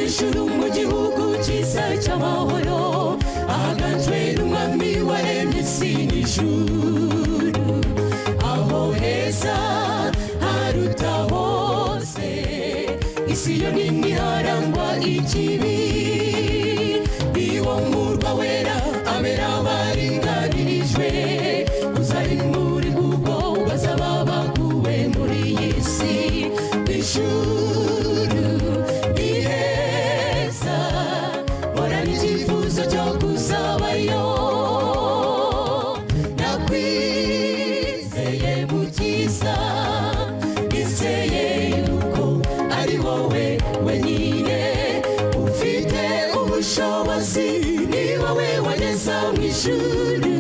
ijuru mu gihugu cyiza cy'amahoro ahaganje n'umwami waremye isi n'ijuru aho heza haruta hose isi yo nini harangwa ikibi niwo murwa wera abera baringanirijwe uzari muri ubwo bazaba baguwe muri iyi si n'ijuru ni heza morana icyifuzo cyo kuzabayo nakwizeye mukiza nizeye yuko ari wowe wenyine ufite ubushobozi ni wowe wageza mu ijuru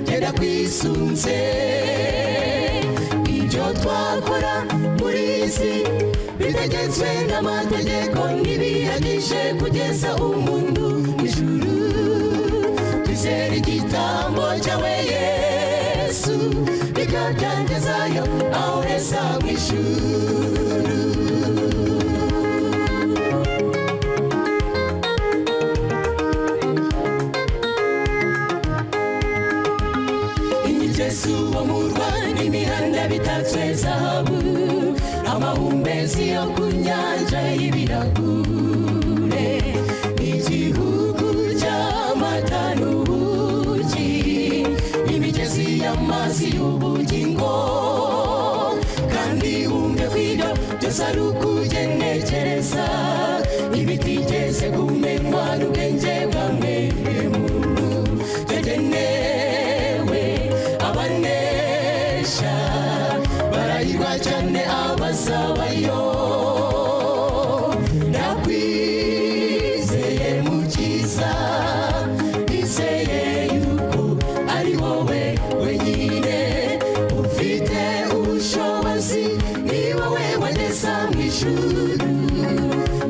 genda kwisunze ibyo twakora muri isi bitegetswe n'amategeko ntibihagije kugeza umuntu mu ijuru twizere igitambo cyawe Yesu bikabyangezayo aho heza mu ijuru Yesu wo murwa n'imihanda bitatswe zahabu amahumbezi yo ku nyanja y'ibirahure igihugu cy'amata n'ubuki imigezi y'amazi y'ubugingo kandi wumve kwibyo byose ari ukugenekereza ibitigeze kumenywa n'ubwenge bwa mwene muntu yagenewe abanesha barahirwa cyane abazabayo nakwizeye mukiza nizeye yuko ari wowe wenyine ufite ubushobozi ni wowe wageza mu ijuru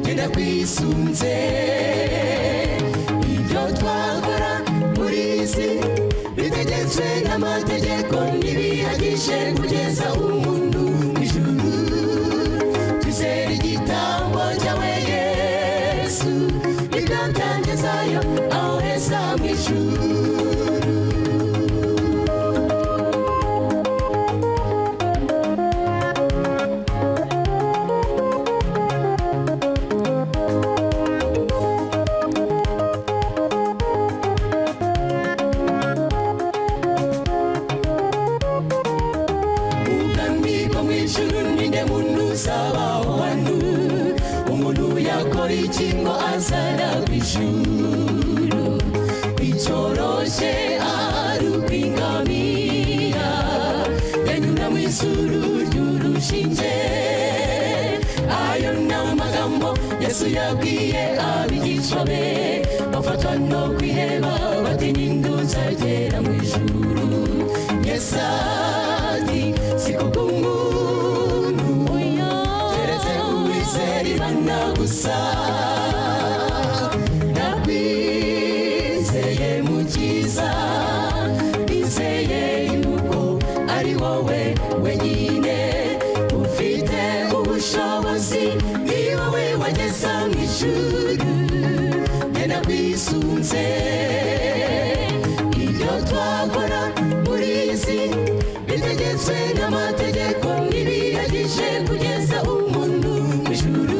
genda kwisunze ibyo twakora muri isi bitegetswe n'amategeko ntibihagije kugeza umuntu mu ijuru twizere igitambo cyawe Yesu bikabyangezayo aho heza mu ijuru ikingo azara kw'ijuru icyoroshye ari ukwingamira yanyura mu izuru ry'urushinge ayo ni amagambo Yesu yabwiye abigishwa be bafatwa no kwiheba bati ninde uzagera mu ijuru Yesu ati si kubw'umuntu keretse uwizera Imana gusa nakwizeye mukiza nizeye yuko ari wowe wenyine ufite ubushobozi ni wowe wageza mu ijuru genda kwisunze ibyo twakora muri isi bitegetswe n'amategeko ntibihagije kugeza umuntu mu ijuru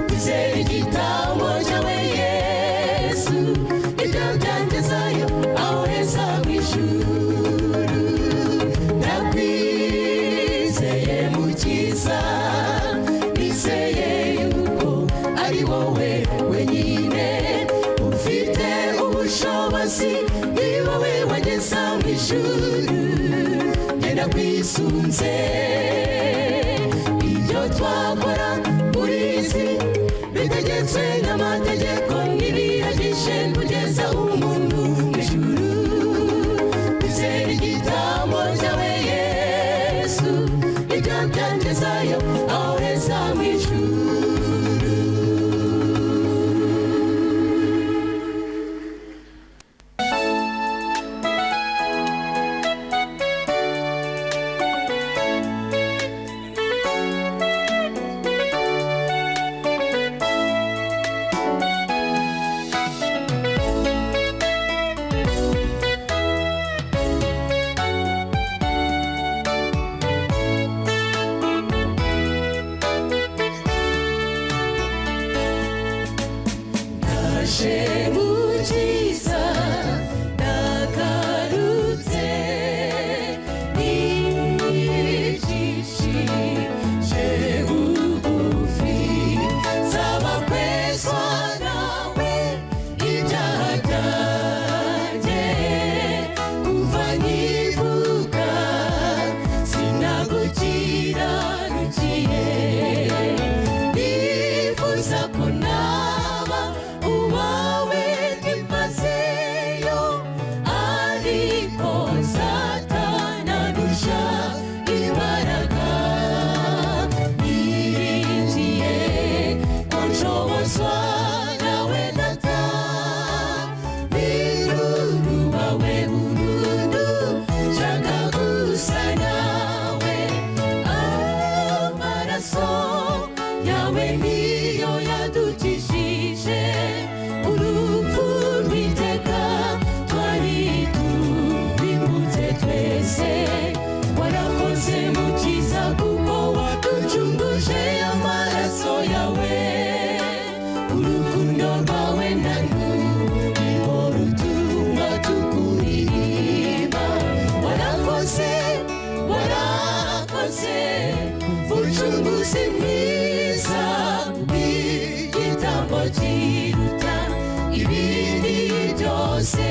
twizere igitambo cyawe Yesu ibyo byangezayo aho heza mu ijuru nakwizeye mukiza nizeye yuko ari wowe wenyine ufite ubushobozi ni wowe wageza mu ijuru genda kwisunze ibyo twakora muri isi bitegetswe n'amategeko ntibihagije kugeza umuntu mu ijuru twizere igitambo cyawe Yesu ibyo byangezayo aho heza mu ijuru mukiza ndagarutse nijishije bugufi nsaba kwezwa nawe ibyaha byanjye kuva nkivuka sinagukiranukiye nifuza ko naba uwawe byimazeyo ariko satana ndusha imbaraga niringiye ko nshobozwa nawe data nirurubawe burundu nshaka gusa nawe amaraso yawe niyo yadukijije urupfu rw'iteka twari turimbutse twese warakoze mukiza kuko waducunguje amaraso yawe urukundo rwawe nirwo rutuma tukuririmba warakoze ucunguzi mwiza igitambo kiruta ibindi byose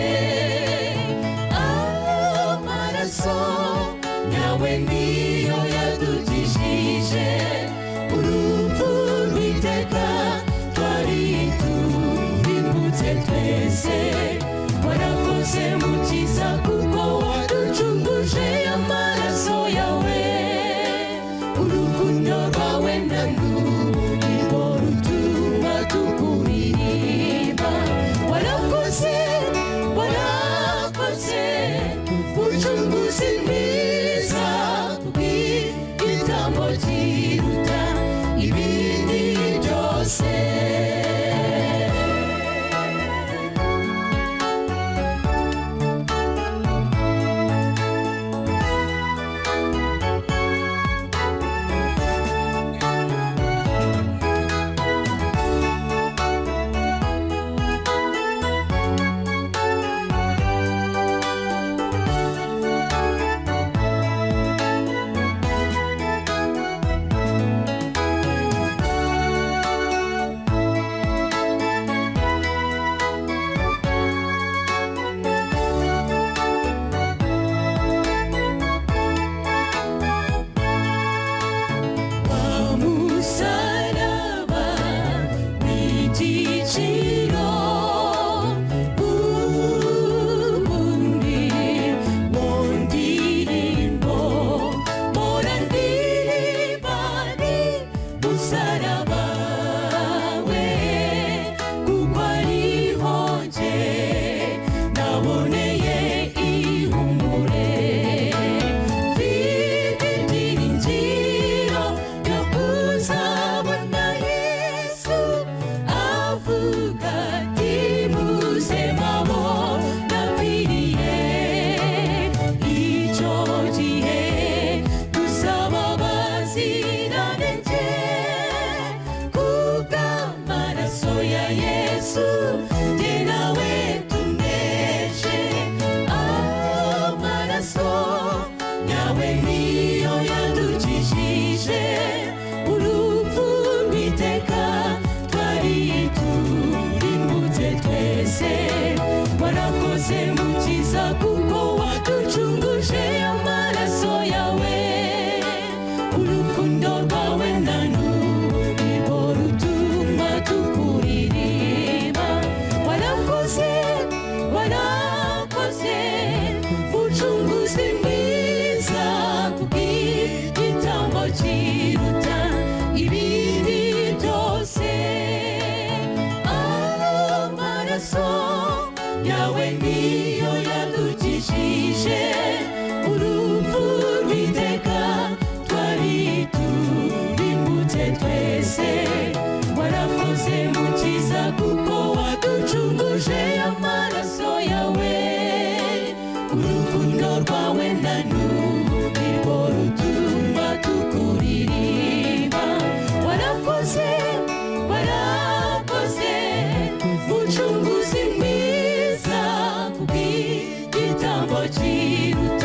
amaraso yawe niyo yadukijije urupfu rw'iteka twari turimbutse twese warakoze mukiza kuko waducunguje amaraso yawe urukundo rwawe nirwo rutuma tukuririmba warakoze ucunguzi mwiza bw'igitambo kiruta ibindi byose umusaraba w'igiciro ubundi mu ndirimbo mpora ndirimba ni musaraba we kuko ariho nje naboneye ihumure mfite ibyiringiro byo kuzabona Yesu avuga ati muze mabo napfiriye icyo gihe dusaba baziranenge kubw'amaraso ya Yesu jye nawe tuneshe amaraso yawe niyo yadukijije urupfu rw'iteka twari turimbutse twese warakoze mukiza kuko waducunguje amaraso yawe urukundo rwawe nirwo rutuma tukuririmba warakoze ucunguzi mwiza bw'igitambo kiruta ibindi byose amaraso yawe niyo yadukijije urupfu rw'iteka twari turimbutse twese warakoze mukiza kuko waducunguje amaraso yawe urukundo rwawe nirwo rutuma tukuririmba warakoze ucunguzi igitabo kiruta